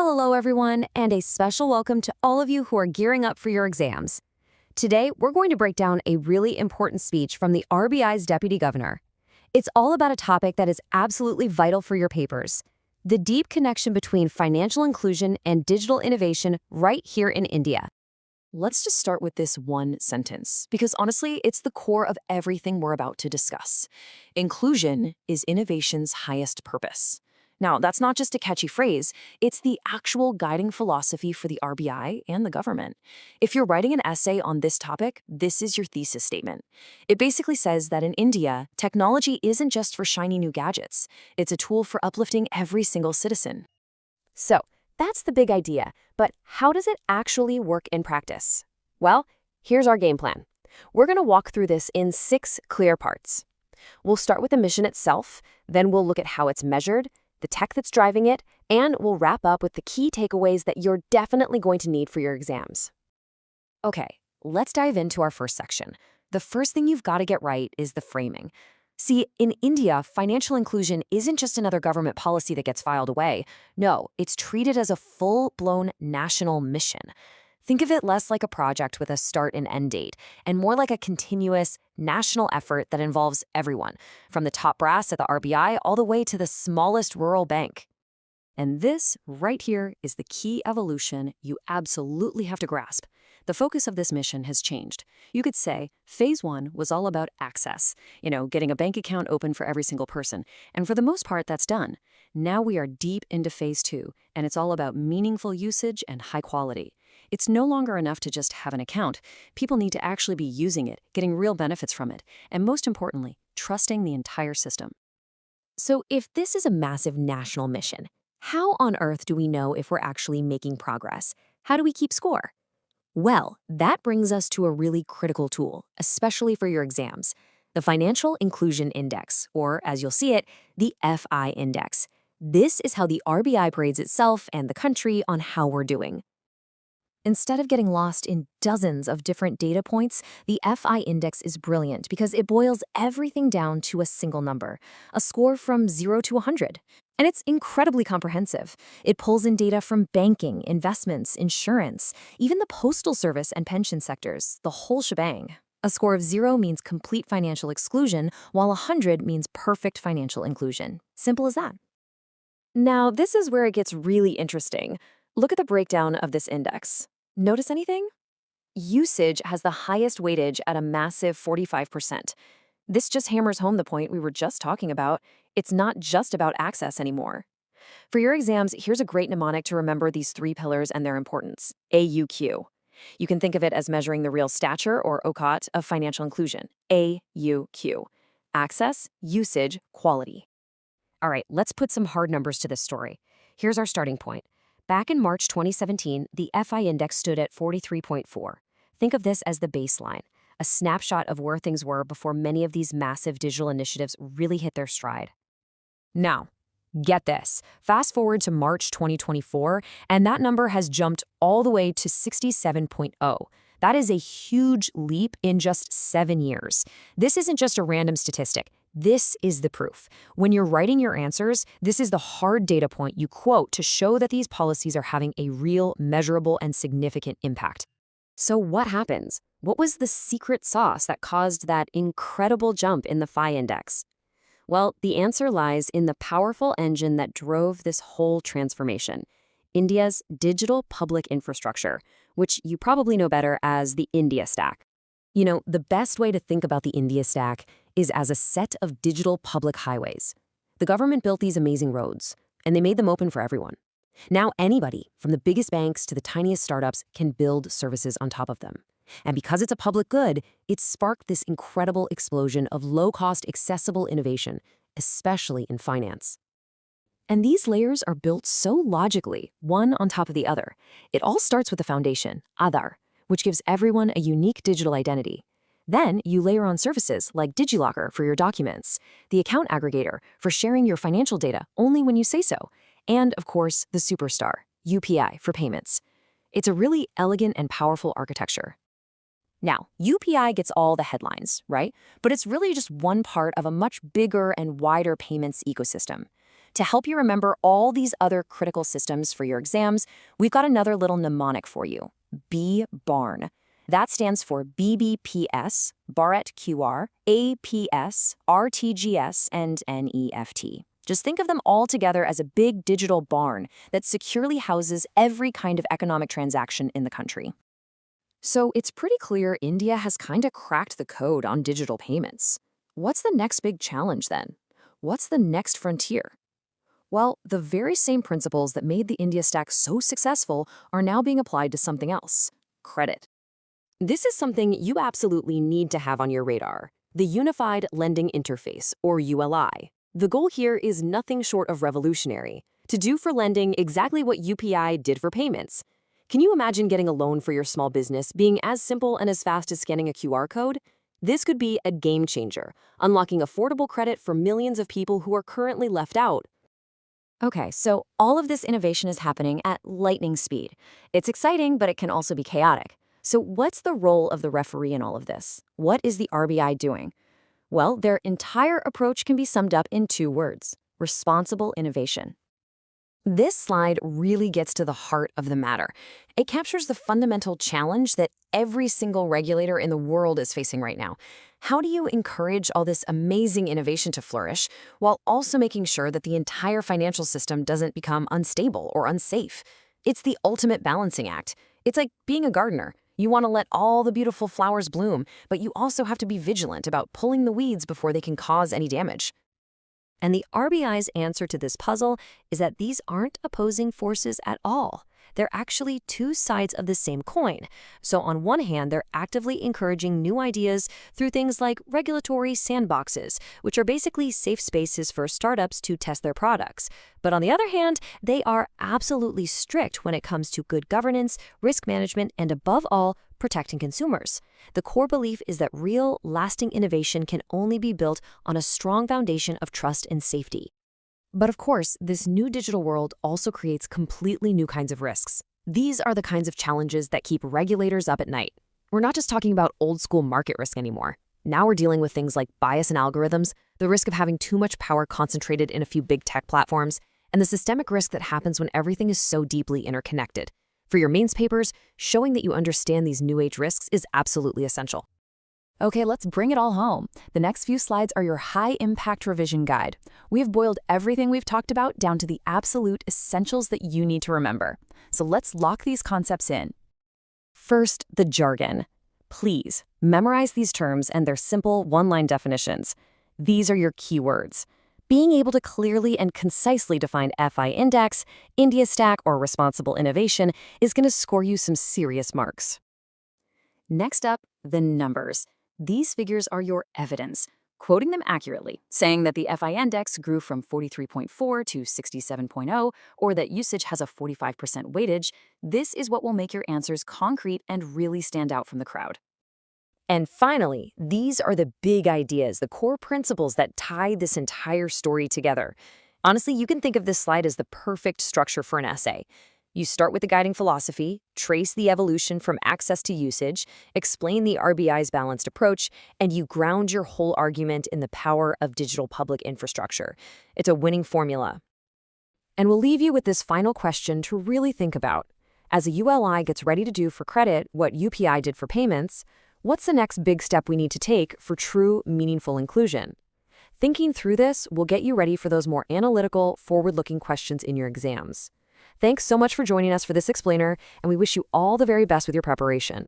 Hello, everyone, and a special welcome to all of you who are gearing up for your exams. Today, we're going to break down a really important speech from the RBI's Deputy Governor. It's all about a topic that is absolutely vital for your papers: the deep connection between financial inclusion and digital innovation right here in India. Let's just start with this one sentence, because honestly, it's the core of everything we're about to discuss. Inclusion is innovation's highest purpose. Now, that's not just a catchy phrase, it's the actual guiding philosophy for the RBI and the government. If you're writing an essay on this topic, this is your thesis statement. It basically says that in India, technology isn't just for shiny new gadgets, it's a tool for uplifting every single citizen. So, that's the big idea, but how does it actually work in practice? Well, here's our game plan. We're going to walk through this in 6 clear parts. We'll start with the mission itself, then we'll look at how it's measured, the tech that's driving it, and we'll wrap up with the key takeaways that you're definitely going to need for your exams. Okay, let's dive into our first section. The first thing you've got to get right is the framing. See, in India, financial inclusion isn't just another government policy that gets filed away. No, it's treated as a full-blown national mission. Think of it less like a project with a start and end date, and more like a continuous national effort that involves everyone, from the top brass at the RBI all the way to the smallest rural bank. And this, right here, is the key evolution you absolutely have to grasp. The focus of this mission has changed. You could say Phase 1 was all about access, getting a bank account open for every single person. And for the most part, that's done. Now we are deep into Phase 2, and it's all about meaningful usage and high quality. It's no longer enough to just have an account. People need to actually be using it, getting real benefits from it, and most importantly, trusting the entire system. So if this is a massive national mission, how on earth do we know if we're actually making progress? How do we keep score? Well, that brings us to a really critical tool, especially for your exams: the Financial Inclusion Index, or as you'll see it, the FI Index. This is how the RBI grades itself and the country on how we're doing. Instead of getting lost in dozens of different data points, the FI Index is brilliant because it boils everything down to a single number, a score from 0 to 100. And it's incredibly comprehensive. It pulls in data from banking, investments, insurance, even the postal service and pension sectors, the whole shebang. A score of 0 means complete financial exclusion, while 100 means perfect financial inclusion. Simple as that. Now, this is where it gets really interesting. Look at the breakdown of this index. Notice anything? Usage has the highest weightage at a massive 45%. This just hammers home the point we were just talking about. It's not just about access anymore. For your exams, here's a great mnemonic to remember these 3 pillars and their importance: AUQ. You can think of it as measuring the real stature, or OCOT, of financial inclusion. AUQ. Access, usage, quality. All right, let's put some hard numbers to this story. Here's our starting point. Back in March 2017, the FI index stood at 43.4. Think of this as the baseline, a snapshot of where things were before many of these massive digital initiatives really hit their stride. Now, get this. Fast forward to March 2024, and that number has jumped all the way to 67.0. That is a huge leap in just 7 years. This isn't just a random statistic. This is the proof. When you're writing your answers, this is the hard data point you quote to show that these policies are having a real, measurable, and significant impact. So what happens? What was the secret sauce that caused that incredible jump in the FI index? Well, the answer lies in the powerful engine that drove this whole transformation: India's digital public infrastructure, which you probably know better as the India Stack. The best way to think about the India Stack is as a set of digital public highways. The government built these amazing roads, and they made them open for everyone. Now anybody, from the biggest banks to the tiniest startups, can build services on top of them. And because it's a public good, it sparked this incredible explosion of low-cost, accessible innovation, especially in finance. And these layers are built so logically, one on top of the other. It all starts with the foundation, Aadhaar, which gives everyone a unique digital identity. Then you layer on services like DigiLocker for your documents, the account aggregator for sharing your financial data only when you say so, and, of course, the superstar, UPI, for payments. It's a really elegant and powerful architecture. Now, UPI gets all the headlines, right? But it's really just one part of a much bigger and wider payments ecosystem. To help you remember all these other critical systems for your exams, we've got another little mnemonic for you, B-BARN. That stands for BBPS, Barrett QR, APS, RTGS, and NEFT. Just think of them all together as a big digital barn that securely houses every kind of economic transaction in the country. So it's pretty clear India has kind of cracked the code on digital payments. What's the next big challenge then? What's the next frontier? Well, the very same principles that made the India stack so successful are now being applied to something else, credit. This is something you absolutely need to have on your radar, the Unified Lending Interface, or ULI. The goal here is nothing short of revolutionary, to do for lending exactly what UPI did for payments. Can you imagine getting a loan for your small business being as simple and as fast as scanning a QR code? This could be a game changer, unlocking affordable credit for millions of people who are currently left out. Okay, so all of this innovation is happening at lightning speed. It's exciting, but it can also be chaotic. So what's the role of the referee in all of this? What is the RBI doing? Well, their entire approach can be summed up in 2 words: responsible innovation. This slide really gets to the heart of the matter. It captures the fundamental challenge that every single regulator in the world is facing right now. How do you encourage all this amazing innovation to flourish while also making sure that the entire financial system doesn't become unstable or unsafe? It's the ultimate balancing act. It's like being a gardener. You want to let all the beautiful flowers bloom, but you also have to be vigilant about pulling the weeds before they can cause any damage. And the RBI's answer to this puzzle is that these aren't opposing forces at all. They're actually 2 sides of the same coin. So on one hand, they're actively encouraging new ideas through things like regulatory sandboxes, which are basically safe spaces for startups to test their products. But on the other hand, they are absolutely strict when it comes to good governance, risk management, and above all, protecting consumers. The core belief is that real, lasting innovation can only be built on a strong foundation of trust and safety. But of course, this new digital world also creates completely new kinds of risks. These are the kinds of challenges that keep regulators up at night. We're not just talking about old-school market risk anymore. Now we're dealing with things like bias in algorithms, the risk of having too much power concentrated in a few big tech platforms, and the systemic risk that happens when everything is so deeply interconnected. For your mains papers, showing that you understand these new age risks is absolutely essential. Okay, let's bring it all home. The next few slides are your high-impact revision guide. We have boiled everything we've talked about down to the absolute essentials that you need to remember. So let's lock these concepts in. First, the jargon. Please, memorize these terms and their simple one-line definitions. These are your keywords. Being able to clearly and concisely define FI index, India stack, or responsible innovation is going to score you some serious marks. Next up, the numbers. These figures are your evidence. Quoting them accurately, saying that the FI index grew from 43.4 to 67.0, or that usage has a 45% weightage, this is what will make your answers concrete and really stand out from the crowd. And finally, these are the big ideas, the core principles that tie this entire story together. Honestly, you can think of this slide as the perfect structure for an essay. You start with the guiding philosophy, trace the evolution from access to usage, explain the RBI's balanced approach, and you ground your whole argument in the power of digital public infrastructure. It's a winning formula. And we'll leave you with this final question to really think about. As a ULI gets ready to do for credit what UPI did for payments, what's the next big step we need to take for true, meaningful inclusion? Thinking through this will get you ready for those more analytical, forward-looking questions in your exams. Thanks so much for joining us for this explainer, and we wish you all the very best with your preparation.